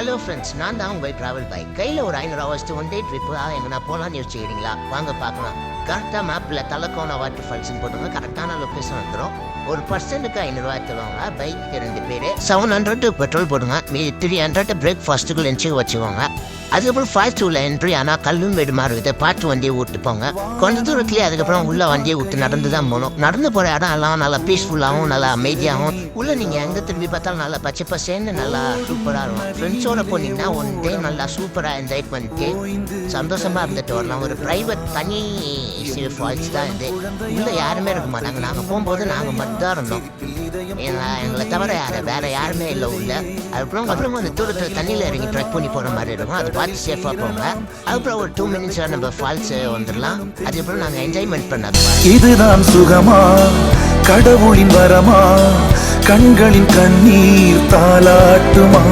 Hello friends, நான் தான் உங்கள் ட்ராவல் பைக். கையில் ஒரு 500 ஹவர்ஸ் ஒன் டே ட்ரிப்பு எங்கன்னா போகலான்னு யோசிச்சுக்கிறீங்களா? வாங்க பார்க்கலாம். கரெக்டாக மேப்பில் தலக்கோண வாட்டர் ஃபால்ஸ்ன்னு போட்டுங்க, கரெக்டான லொக்கேஷன் வந்துடும். ஒரு பர்சனுக்கு 500 தருவாங்க. பைக்கு 2 பேர் 700 பெட்ரோல் போடுங்க. மீதி 300 பிரேக்ஃபாஸ்ட்டுக்கு லஞ்சுக்கு வச்சுக்கோங்க. அதுக்கப்புறம் ஃபால்ஸ் உள்ள என்ட்ரி ஆனால் கல்லும் வீடு மாதிரி இருக்குது. பார்த்து வண்டியை விட்டு போங்க. கொஞ்ச தூரத்துலேயே அதுக்கப்புறம் உள்ள வண்டியை விட்டு நடந்து தான் போகணும். நடந்து போகிற இடம் எல்லாம் நல்லா பீஸ்ஃபுல்லாகவும் நல்லா அமைதியாகவும் உள்ள நீங்கள் எங்கே திரும்பி பார்த்தாலும் நல்லா பச்சை பசேன்னு நல்லா சூப்பராக இருக்கும். ஃப்ரெண்ட்ஸோட போனீங்கன்னா ஒன் டே நல்லா சூப்பராக என்ஜாய் பண்ணிட்டு சந்தோஷமாக இருந்துட்டு வரலாம். ஒரு ப்ரைவேட் தனி ஃபால்ஸ் தான் இது. உள்ளே யாருமே இருக்க மாட்டாங்க. நாங்கள் போகும்போது நாங்கள் மட்டும் தான் இருந்தோம். எங்களை தவிர வேற யாருமே இல்லை உள்ள. அதுக்கப்புறம் அந்த தூரத்தில் தண்ணியில் இறங்கி ட்ரெக் பண்ணி போகிற மாதிரி இருக்கும். அது பார்த்து சேஃபாக போங்க. அதுக்கப்புறம் ஒரு 2 மினிட்ஸில் நம்ம ஃபால்ஸ் வந்துடலாம். அதுக்கப்புறம் நாங்கள் என்ஜாய்மெண்ட் பண்ணது. இதுதான் சுகமா, கடவுளின் வரமா, கண்களின் கண்ணீர் தாலாட்டுமா.